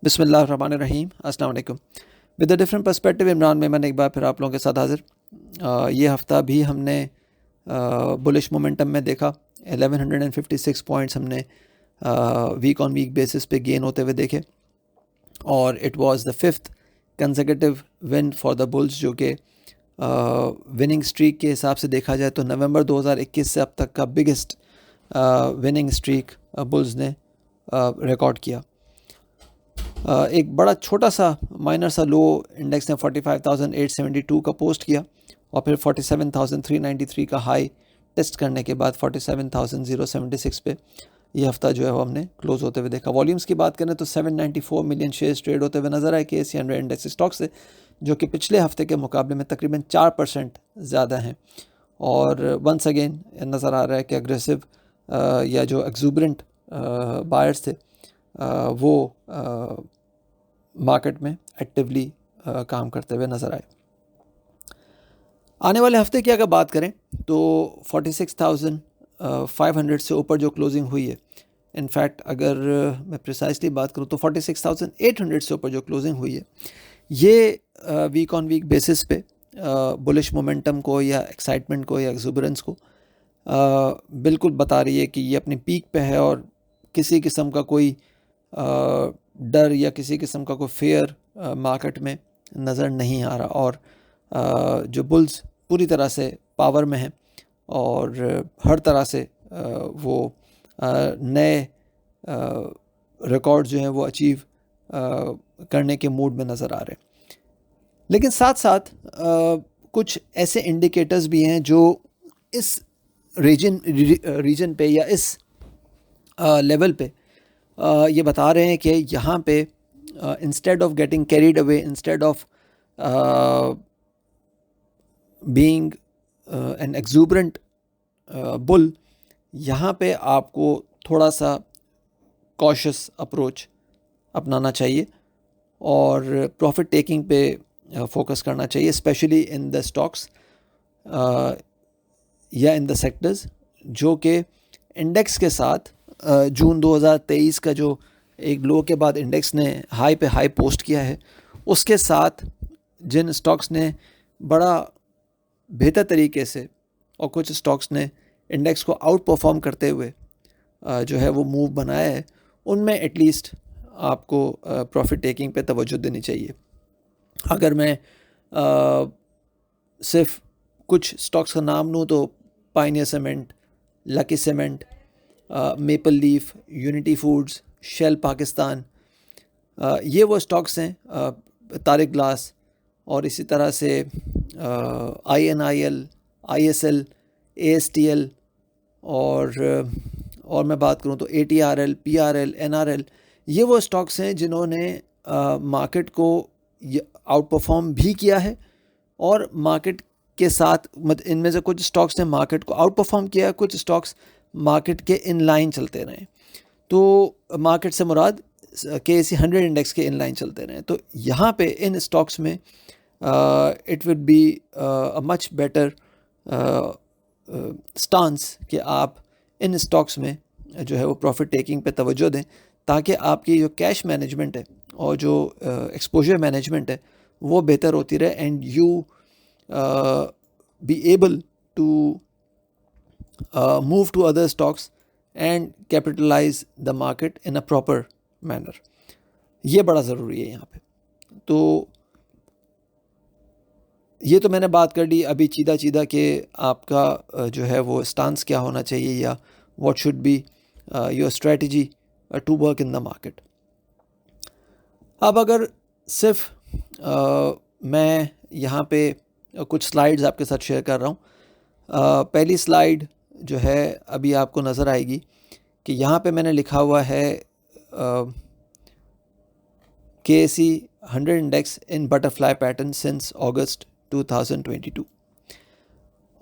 बिस्मिल्लाहिर्रहमानिर्रहीम, अस्सलाम वालेकुम। With a different perspective Imran Memon एक बार फिर आप लोगों के साथ हाजिर। ये हफ़्ता भी हमने बुलिश मोमेंटम में देखा। 1156 पॉइंट्स हमने वीक ऑन वीक बेसिस पे गेन होते हुए देखे और it was the fifth consecutive win for the bulls, जो कि विनिंग स्ट्रीक के हिसाब से देखा जाए तो नवंबर 2021 से अब तक का बिगेस्ट विनिंग स्ट्रीक बुल्स ने रिकॉर्ड किया। एक बड़ा छोटा सा माइनर सा लो इंडेक्स ने 45,872 का पोस्ट किया और फिर 47,393 का हाई टेस्ट करने के बाद 47,076 पे ये हफ्ता जो है वो हमने क्लोज होते हुए देखा। वॉल्यूम्स की बात करें तो 794 मिलियन शेयर्स ट्रेड होते हुए नजर आए KSE 100 इंडेक्स स्टॉक से, जो कि पिछले हफ्ते के मुकाबले में तकरीबन 4% ज़्यादा हैं। और वंस अगेन नज़र आ रहा है कि अग्रेसिव या जो एक्सूबरेंट बायर्स थे वो मार्केट में एक्टिवली काम करते हुए नज़र आए। आने वाले हफ्ते की अगर बात करें तो 46,500 से ऊपर जो क्लोजिंग हुई है, इनफैक्ट अगर मैं प्रिसाइसली बात करूं तो 46,800 से ऊपर जो क्लोजिंग हुई है, ये वीक ऑन वीक बेसिस पे बुलिश मोमेंटम को या एक्साइटमेंट को या एक्सूबरेंस को बिल्कुल बता रही है कि ये अपनी पीक पे है और किसी किस्म का कोई डर या किसी किस्म का कोई फेयर मार्केट में नज़र नहीं आ रहा। और जो बुल्स पूरी तरह से पावर में हैं और हर तरह से वो नए रिकॉर्ड जो हैं वो अचीव करने के मूड में नज़र आ रहे हैं। लेकिन साथ साथ कुछ ऐसे इंडिकेटर्स भी हैं जो इस रीजन पे या इस लेवल पे ये बता रहे हैं कि यहाँ पे instead of getting carried away, instead of being an exuberant bull, यहाँ पे आपको थोड़ा सा कॉशियस अप्रोच अपनाना चाहिए और प्रॉफिट टेकिंग पे फोकस करना चाहिए, स्पेशली इन द स्टॉक्स या इन द सेक्टर्स जो कि इंडेक्स के साथ जून 2023 का जो एक लो के बाद इंडेक्स ने हाई पे हाई पोस्ट किया है, उसके साथ जिन स्टॉक्स ने बड़ा बेहतर तरीके से और कुछ स्टॉक्स ने इंडेक्स को आउट परफॉर्म करते हुए जो है वो मूव बनाया है, उनमें एटलीस्ट आपको प्रॉफिट टेकिंग पे तवज्जो देनी चाहिए। अगर मैं सिर्फ कुछ स्टॉक्स का नाम लूँ तो pioneer cement, lucky cement, maple leaf, unity foods, shell Pakistan, ये वो स्टॉक्स हैं, तारिक ग्लास, और इसी तरह से INIL, ISL, ASTL, और मैं बात करूं तो ATRL, PRL, NRL, ये वो स्टॉक्स हैं जिन्होंने मार्केट को आउट परफॉर्म भी किया है और मार्केट के साथ इनमें से कुछ स्टॉक्स ने मार्केट को आउट परफॉर्म किया है, कुछ स्टॉक्स मार्केट के इन लाइन चलते रहे। तो मार्केट से मुराद KSE 100 इंडेक्स के इन लाइन चलते रहे। तो यहाँ पे इन स्टॉक्स में it would be a much better stance कि आप इन स्टॉक्स में जो है वो प्रॉफिट टेकिंग पे तवज्जो दें, ताकि आपकी जो कैश मैनेजमेंट है और जो एक्सपोजर मैनेजमेंट है वो बेहतर होती रहे and you be able to move to other stocks and capitalize the market in a proper manner। ये बड़ा ज़रूरी है यहाँ पे। तो ये तो मैंने बात कर ली अभी चीदा कि आपका जो है वो स्टांस क्या होना चाहिए या what should be your strategy to work in the market। अब अगर सिर्फ मैं यहाँ पे कुछ स्लाइड्स आपके साथ शेयर कर रहा हूँ। पहली स्लाइड जो है अभी आपको नज़र आएगी कि यहाँ पे मैंने लिखा हुआ है KSE 100 इंडेक्स इन बटरफ्लाई पैटर्न सिंस अगस्त 2022,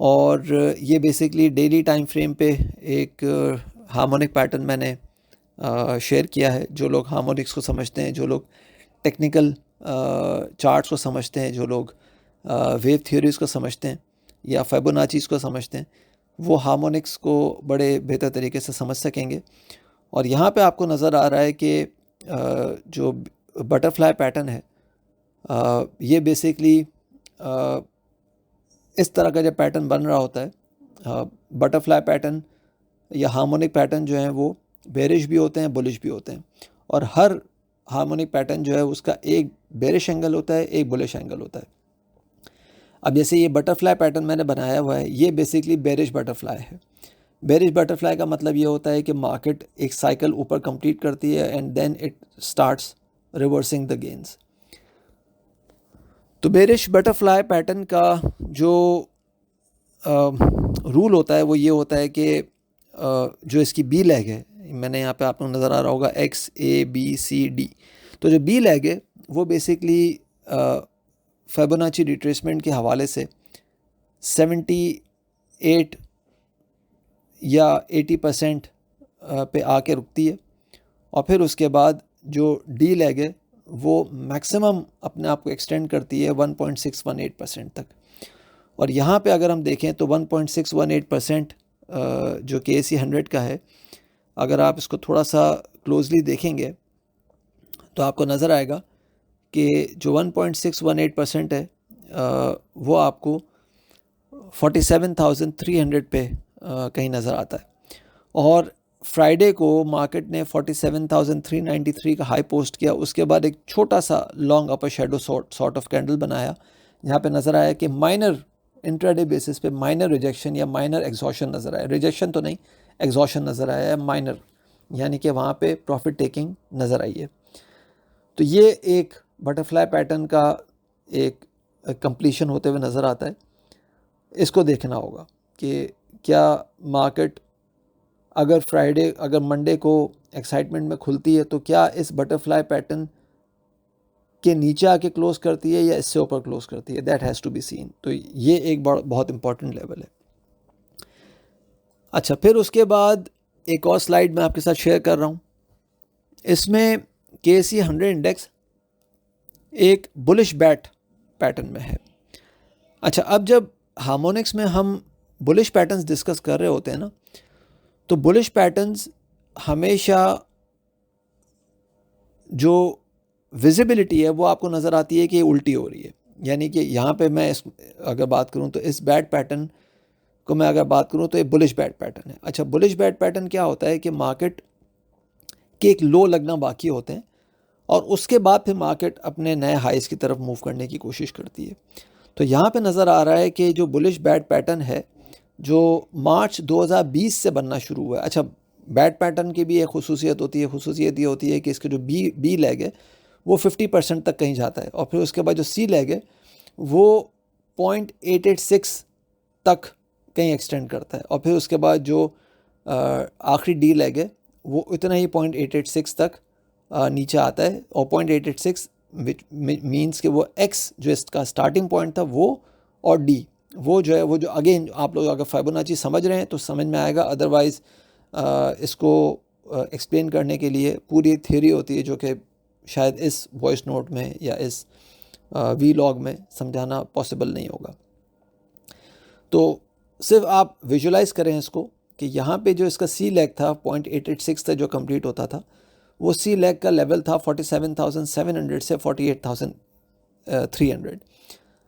और ये बेसिकली डेली टाइम फ्रेम पे एक हार्मोनिक पैटर्न मैंने शेयर किया है। जो लोग हार्मोनिक्स को समझते हैं, जो लोग टेक्निकल चार्ट्स को समझते हैं, जो लोग वेव थ्योरीज को समझते हैं या फिबोनाचीज़ को समझते हैं, वो हार्मोनिक्स को बड़े बेहतर तरीके से समझ सकेंगे। और यहाँ पे आपको नज़र आ रहा है कि जो बटरफ्लाई पैटर्न है ये बेसिकली इस तरह का जब पैटर्न बन रहा होता है, बटरफ्लाई पैटर्न या हार्मोनिक पैटर्न जो है वो बेरिश भी होते हैं, बुलिश भी होते हैं, और हर हार्मोनिक पैटर्न जो है उसका एक बेरिश एंगल होता है, एक बुलिश एंगल होता है। अब जैसे ये बटरफ्लाई पैटर्न मैंने बनाया हुआ है, ये बेसिकली बेरिश बटरफ्लाई है। बेरिश बटरफ्लाई का मतलब ये होता है कि मार्केट एक साइकिल ऊपर कंप्लीट करती है and then it starts reversing the gains. तो बेरिश बटरफ्लाई पैटर्न का जो रूल होता है वो ये होता है कि जो इसकी बी लेग है, मैंने यहाँ पे आपको नज़र आ रहा होगा X A B C D, तो जो बी लेग है वो बेसिकली फिबोनाची रिट्रेसमेंट के हवाले से 78 या 80% पे आके रुकती है, और फिर उसके बाद जो डी लेग है वो मैक्सिमम अपने आप को एक्सटेंड करती है 1.618% तक। और यहाँ पे अगर हम देखें तो 1.618% जो KSE 100 का है, अगर आप इसको थोड़ा सा क्लोजली देखेंगे तो आपको नज़र आएगा कि जो 1.618% है वो आपको 47,300 पे कहीं नज़र आता है। और फ्राइडे को मार्केट ने 47,393 का हाई पोस्ट किया, उसके बाद एक छोटा सा long upper shadow sort of candle बनाया, जहाँ पे नज़र आया कि माइनर इंट्राडे बेसिस पे माइनर रिजेक्शन या माइनर एग्जॉशन नज़र आया। रिजेक्शन तो नहीं, एग्जॉशन नज़र आया है माइनर, यानी कि वहाँ पे प्रॉफिट टेकिंग नज़र आई है। तो ये एक बटरफ्लाई पैटर्न का एक कंप्लीशन होते हुए नज़र आता है। इसको देखना होगा कि क्या मार्केट अगर मंडे को एक्साइटमेंट में खुलती है तो क्या इस बटरफ्लाई पैटर्न के नीचे आके क्लोज करती है या इससे ऊपर क्लोज करती है, that has to be seen. तो ये एक बहुत इंपॉर्टेंट लेवल है। अच्छा, फिर उसके बाद एक और स्लाइड मैं आपके साथ शेयर कर रहा हूँ। इसमें KSE 100 इंडेक्स एक बुलिश बैट पैटर्न में है। अच्छा, अब जब हार्मोनिक्स में हम बुलिश पैटर्न्स डिस्कस कर रहे होते हैं ना, तो बुलिश पैटर्न्स हमेशा जो विजिबिलिटी है वो आपको नज़र आती है कि उल्टी हो रही है। यानी कि यहाँ पे मैं अगर बात करूँ तो इस बैट पैटर्न को मैं अगर बात करूँ तो ये बुलिश बैट पैटर्न है। अच्छा, बुलिश बैट पैटर्न क्या होता है कि मार्केट के एक लो लगना बाकी होते हैं और उसके बाद फिर मार्केट अपने नए हाइस की तरफ मूव करने की कोशिश करती है। तो यहाँ पे नज़र आ रहा है कि जो बुलिश बैट पैटर्न है जो मार्च 2020 से बनना शुरू हुआ है। अच्छा, बैट पैटर्न की भी एक खुसूसियत होती है, खुसूसियत ये होती है कि इसके जो बी लेग है वो 50% तक कहीं जाता है, और फिर उसके बाद जो सी लेग है वो 0.886 तक कहीं एक्सटेंड करता है, और फिर उसके बाद जो आखिरी डी लेग है वो इतना ही 0.886 तक नीचे आता है। और 0.886 मीन्स कि वो एक्स जो इसका स्टार्टिंग पॉइंट था वो, और डी वो जो है वो जो अगेन आप लोग अगर फिबोनाची समझ रहे हैं तो समझ में आएगा, अदरवाइज़ इसको एक्सप्लेन करने के लिए पूरी थ्योरी होती है जो कि शायद इस वॉइस नोट में या इस वीलॉग में समझाना पॉसिबल नहीं होगा। तो सिर्फ आप विजुलाइज करें इसको कि यहाँ पे जो इसका सी लेग था 0.886 तक जो कंप्लीट होता था, वो सी लेग का लेवल था 47,700 से 48,300।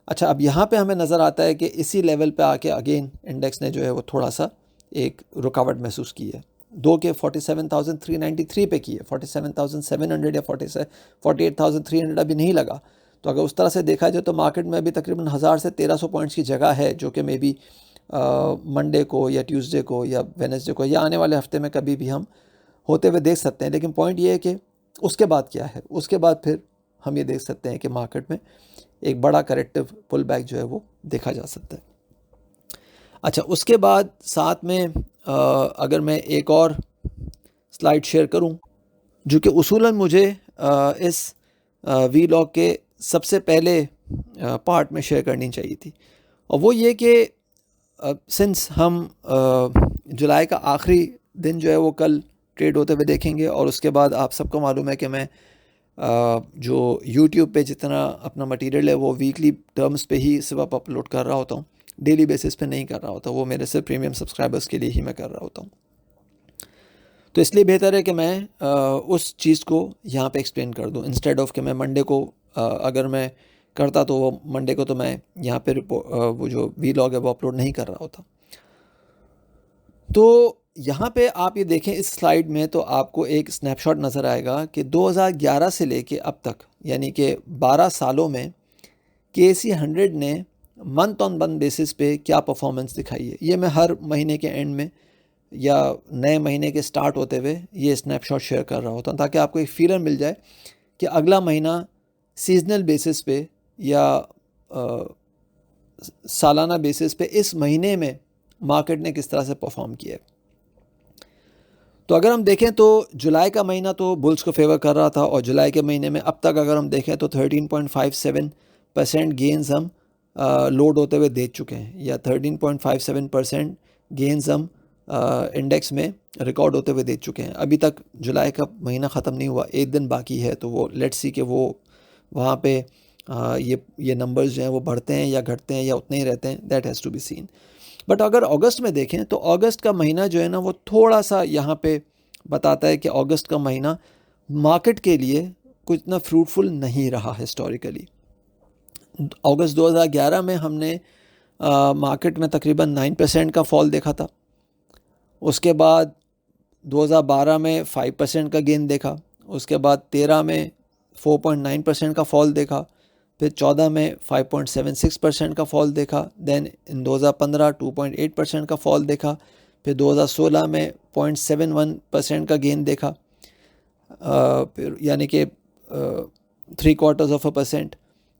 अच्छा, अब यहाँ पे हमें नज़र आता है कि इसी लेवल पे आके अगेन इंडेक्स ने जो है वो थोड़ा सा एक रुकावट महसूस की है, दो के 47,393 पे की है, 47,700 या 48,300 अभी नहीं लगा। तो अगर उस तरह से देखा जाए तो मार्केट में अभी तकरीबन 1000 से 1300 पॉइंट्स की जगह है, जो कि मे बी मंडे को या ट्यूसडे को या वेडनेसडे को या आने वाले हफ्ते में कभी भी हम होते हुए देख सकते हैं। लेकिन पॉइंट ये है कि उसके बाद क्या है, उसके बाद फिर हम ये देख सकते हैं कि मार्केट में एक बड़ा करेक्टिव पुल बैक जो है वो देखा जा सकता है। अच्छा, उसके बाद साथ में अगर मैं एक और स्लाइड शेयर करूं जो कि उसूलन मुझे इस वीलॉग के सबसे पहले पार्ट में शेयर करनी चाहिए थी, और वो ये कि सिंस हम जुलाई का आखिरी दिन जो है वो कल ट्रेड होते हुए देखेंगे, और उसके बाद आप सबको मालूम है कि मैं जो YouTube पे जितना अपना मटेरियल है वो वीकली टर्म्स पे ही सिर्फ अपलोड कर रहा होता हूँ, डेली बेसिस पे नहीं कर रहा होता, वो मेरे सिर्फ प्रीमियम सब्सक्राइबर्स के लिए ही मैं कर रहा होता हूँ। तो इसलिए बेहतर है कि मैं उस चीज़ को यहाँ पे एक्सप्लेन कर दूँ इंस्टेड ऑफ कि मैं मंडे को अगर मैं करता तो वो मंडे को तो मैं यहाँ पे वो जो वीलॉग है वो अपलोड नहीं कर रहा होता। तो यहाँ पे आप ये देखें इस स्लाइड में तो आपको एक स्नैपशॉट नज़र आएगा कि 2011 से लेके अब तक यानी कि 12 सालों में KSE 100 ने मंथ ऑन मंथ बेसिस पे क्या परफॉर्मेंस दिखाई है। ये मैं हर महीने के एंड में या नए महीने के स्टार्ट होते हुए ये स्नैपशॉट शेयर कर रहा होता हूँ ताकि आपको एक फीलर मिल जाए कि अगला महीना सीजनल बेसिस पे या सालाना बेसिस पे इस महीने में मार्केट ने किस तरह से परफॉर्म किया है। तो अगर हम देखें तो जुलाई का महीना तो बुल्स को फेवर कर रहा था और जुलाई के महीने में अब तक अगर हम देखें तो 13.57% गेंस हम लोड होते हुए देख चुके हैं या 13.57% गेंस हम इंडेक्स में रिकॉर्ड होते हुए देख चुके हैं। अभी तक जुलाई का महीना ख़त्म नहीं हुआ, एक दिन बाकी है, तो वो लेट्स सी कि वो वहाँ पे ये नंबर्स जो हैं वो बढ़ते हैं या घटते हैं या उतने ही रहते हैं, that has to be seen. But अगर अगस्त में देखें तो अगस्त का महीना जो है ना वो थोड़ा सा यहाँ पे बताता है कि अगस्त का महीना मार्केट के लिए कुछ इतना फ्रूटफुल नहीं रहा हिस्टोरिकली। अगस्त 2011 में हमने मार्केट में तकरीबन 9% का फॉल देखा था। उसके बाद 2012 में 5% का गेन देखा। उसके बाद 13 में 4.9% का फॉल देखा। फिर 14 में 5.76% का फॉल देखा। देन इन 2015 2.8% का फॉल देखा। फिर 2016 में 0.71% का गेन देखा, फिर यानी कि 0.75%।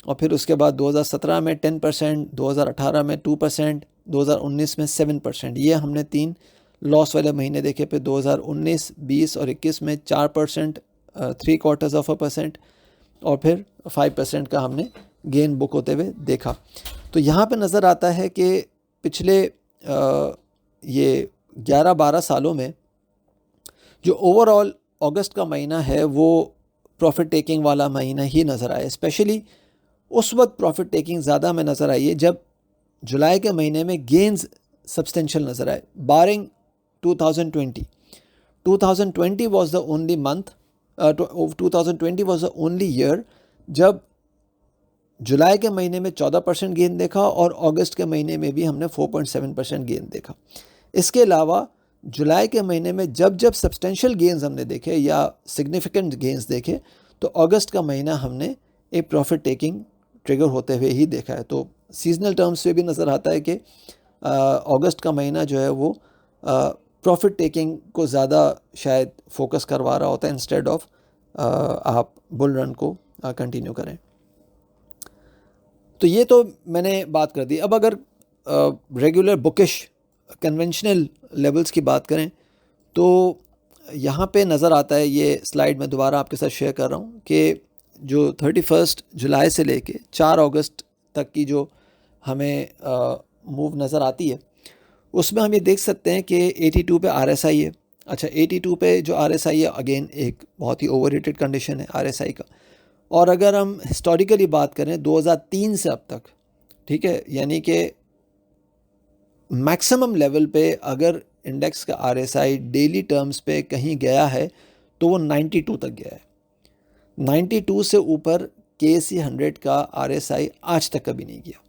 और फिर उसके बाद 2017 में 10%, 2018 में 2%, 2019 में 7%। ये हमने 3 लॉस वाले महीने देखे। फिर 2019, 20 और 21 में 4%, 0.75% और फिर 5% का हमने गेन बुक होते हुए देखा। तो यहाँ पे नज़र आता है कि पिछले ये 11-12 सालों में जो ओवरऑल अगस्त का महीना है वो प्रॉफिट टेकिंग वाला महीना ही नज़र आया। स्पेशली उस वक्त प्रॉफिट टेकिंग ज़्यादा में नज़र आई है जब जुलाई के महीने में गेंस सब्सटेंशियल नज़र आए, बारिंग 2020। 2020 was the only month, 2020 was the only year जब जुलाई के महीने में 14% गेन देखा और अगस्त के महीने में भी हमने 4.7% गेन देखा। इसके अलावा जुलाई के महीने में जब जब सब्सटेंशियल गेंस हमने देखे या सिग्निफिकेंट गेंस देखे तो अगस्त का महीना हमने एक प्रॉफिट टेकिंग ट्रिगर होते हुए ही देखा है। तो सीजनल टर्म्स से भी नज़र आता है कि अगस्त का महीना जो है वो प्रॉफिट टेकिंग को ज़्यादा शायद फोकस करवा रहा होता है इंस्टेड ऑफ आप बुल रन को कंटिन्यू करें। तो ये तो मैंने बात कर दी। अब अगर रेगुलर बुकिश कन्वेंशनल लेवल्स की बात करें तो यहाँ पे नज़र आता है, ये स्लाइड मैं दोबारा आपके साथ शेयर कर रहा हूँ कि जो 31 जुलाई से लेके 4 अगस्त तक की जो हमें मूव नज़र आती है उसमें हम ये देख सकते हैं कि 82 पे RSI है। अच्छा, 82 पे जो RSI है अगेन एक बहुत ही ओवररेटेड कंडीशन है RSI का। और अगर हम हिस्टोरिकली बात करें 2003 से अब तक, ठीक है, यानी कि मैक्सिमम लेवल पे अगर इंडेक्स का RSI डेली टर्म्स पे कहीं गया है तो वो 92 तक गया है। 92 से ऊपर KSE 100 का RSI आज तक कभी नहीं गया।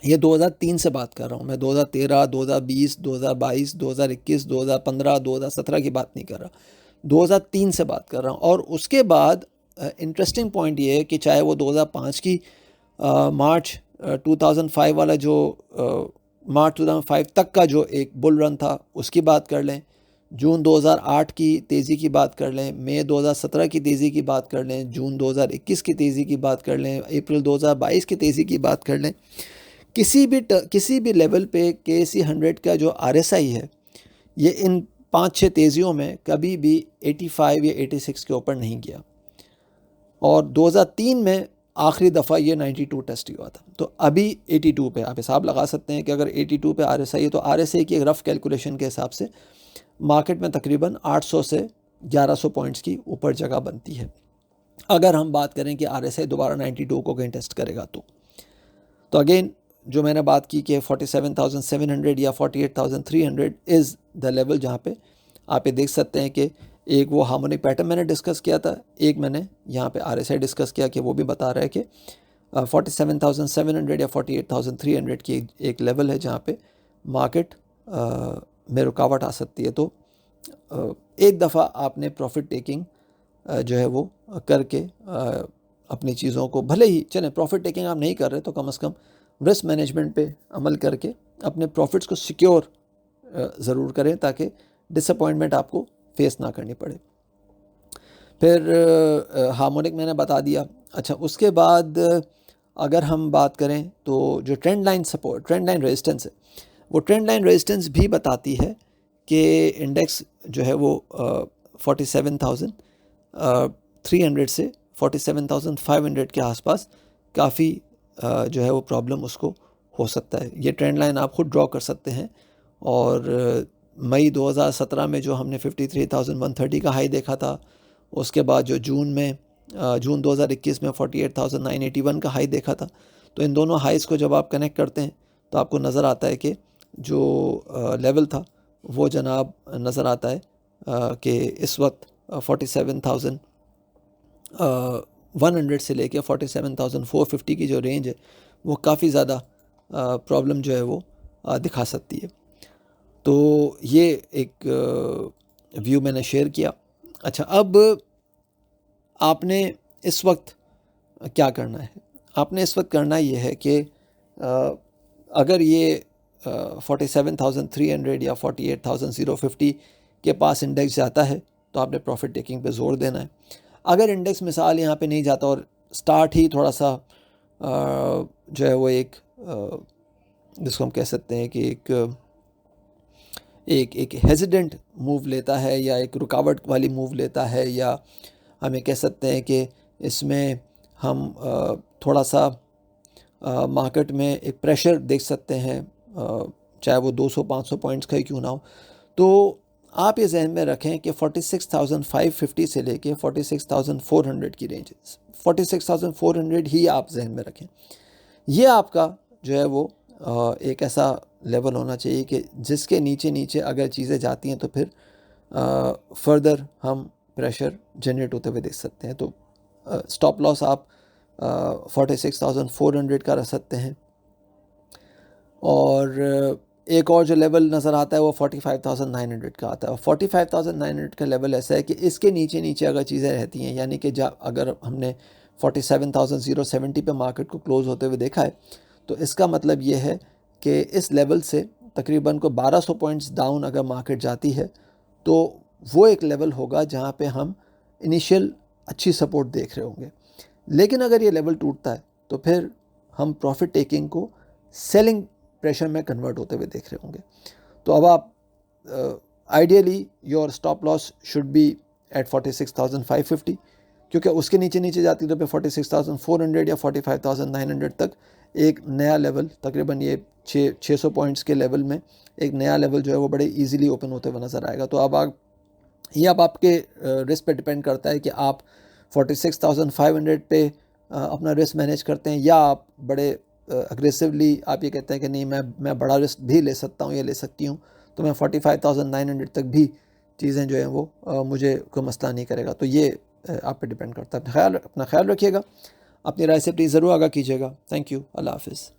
ये 2003 से बात कर रहा हूँ मैं, 2013, 2020, 2022, 2021, 2015, 2017 की बात नहीं कर रहा, 2003 से बात कर रहा हूँ। और उसके बाद इंटरेस्टिंग पॉइंट ये है कि चाहे वो 2005 की मार्च 2005 वाला जो मार्च 2005 तक का जो एक बुल रन था उसकी बात कर लें, जून 2008 की तेज़ी की बात कर लें, मई 2017 की तेज़ी की बात कर लें, जून 2021 की तेज़ी की बात कर लें, अप्रैल 2022 की तेज़ी की बात कर लें, किसी भी लेवल पे KSE 100 का जो RSI है ये इन 5-6 तेज़ियों में कभी भी 85 या 86 के ऊपर नहीं गया। और 2003 में आखिरी दफ़ा ये 92 टेस्ट हुआ था। तो अभी 82 पे आप हिसाब लगा सकते हैं कि अगर 82 पे RSI है तो RSI की एक रफ़ कैलकुलेशन के हिसाब से मार्केट में तकरीबन 800 से 1100 पॉइंट्स की ऊपर जगह बनती है अगर हम बात करें कि RSI दोबारा 92 को कहीं टेस्ट करेगा तो अगेन जो मैंने बात की कि 47,700 या 48,300 इज़ द लेवल जहाँ पे आप ये देख सकते हैं कि एक वो हार्मोनिक पैटर्न मैंने डिस्कस किया था, एक मैंने यहाँ पे RSI डिस्कस किया कि वो भी बता रहा है कि 47,700 या 48,300 की एक लेवल है जहाँ पे मार्केट में रुकावट आ सकती है। तो एक दफ़ा आपने प्रॉफिट टेकिंग जो है वो करके अपनी चीज़ों को, भले ही चलें प्रॉफिट टेकिंग आप नहीं कर रहे तो कम से कम रिस्क मैनेजमेंट पे अमल करके अपने प्रॉफिट्स को सिक्योर ज़रूर करें ताकि डिसअपॉइंटमेंट आपको फेस ना करनी पड़े। फिर हार्मोनिक मैंने बता दिया। अच्छा, उसके बाद अगर हम बात करें तो जो trend line support, trend line resistance है, वो ट्रेंड लाइन रेजिस्टेंस भी बताती है कि इंडेक्स जो है वो 47,300 से 47,500 के आसपास काफ़ी जो है वो प्रॉब्लम उसको हो सकता है। ये ट्रेंड लाइन आप खुद ड्रॉ कर सकते हैं। और मई 2017 में जो हमने 53,130 का हाई देखा था, उसके बाद जो जून 2021 में 48,981 का हाई देखा था, तो इन दोनों हाइज़ को जब आप कनेक्ट करते हैं तो आपको नज़र आता है कि जो लेवल था वो जनाब नज़र आता है कि इस वक्त 47,100 से लेके 47,450 की जो रेंज है वो काफ़ी ज़्यादा प्रॉब्लम जो है वो दिखा सकती है। तो ये एक व्यू मैंने शेयर किया। अच्छा, अब आपने इस वक्त क्या करना है? आपने इस वक्त करना ये है कि अगर ये 47,300 या 48,050 के पास इंडेक्स जाता है तो आपने प्रॉफिट टेकिंग पे ज़ोर देना है। अगर इंडेक्स मिसाल यहाँ पे नहीं जाता और स्टार्ट ही थोड़ा सा जो है वो एक जिसको हम कह सकते हैं कि एक हेजिडेंट मूव लेता है या एक रुकावट वाली मूव लेता है, या हमें कह सकते हैं कि इसमें हम थोड़ा सा मार्केट में एक प्रेशर देख सकते हैं, चाहे वो 200-500 पॉइंट्स का ही क्यों ना हो। तो आप ये जहन में रखें कि 46,550 से लेके 46,400 की रेंज, 46,400 ही आप जहन में रखें। ये आपका जो है वो एक ऐसा लेवल होना चाहिए कि जिसके नीचे अगर चीज़ें जाती हैं तो फिर फर्दर हम प्रेशर जनरेट होते हुए देख सकते हैं। तो स्टॉप लॉस आप 46,400 का रख सकते हैं। और एक और जो लेवल नज़र आता है वो 45,900 का आता है। और 45,900 का लेवल ऐसा है कि इसके नीचे अगर चीज़ें रहती हैं, यानी कि अगर हमने 47,070 पे मार्केट को क्लोज़ होते हुए देखा है, तो इसका मतलब ये है कि इस लेवल से तकरीबन को 1200 पॉइंट्स डाउन अगर मार्केट जाती है तो वो एक लेवल होगा जहाँ पे हम इनिशियल अच्छी सपोर्ट देख रहे होंगे। लेकिन अगर ये लेवल टूटता है तो फिर हम प्रॉफिट टेकिंग को सेलिंग प्रेशर में कन्वर्ट होते हुए देख रहे होंगे। तो अब आप ideally your stop loss should be at 46,550, क्योंकि उसके नीचे जाती तो पे 46,400 या 45,900 तक एक नया लेवल, तकरीबन ये 600 पॉइंट्स के लेवल में एक नया लेवल जो है वो बड़े इजीली ओपन होते हुए नज़र आएगा। तो अब आपके रिस्क पे डिपेंड करता है कि आप 46,500 पे अपना रिस्क मैनेज करते हैं, या आप बड़े अग्रेसिवली आप ये कहते हैं कि नहीं मैं बड़ा रिस्क भी ले सकता हूँ या ले सकती हूँ, तो मैं 45,900 तक भी चीज़ें जो हैं वो मुझे कोई मसला नहीं करेगा। तो ये आप पे डिपेंड करता है। अपना ख्याल रखिएगा, अपनी राय से प्लीज़ ज़रूर आगाह कीजिएगा। थैंक यू, अल्लाह हाफ़िज़।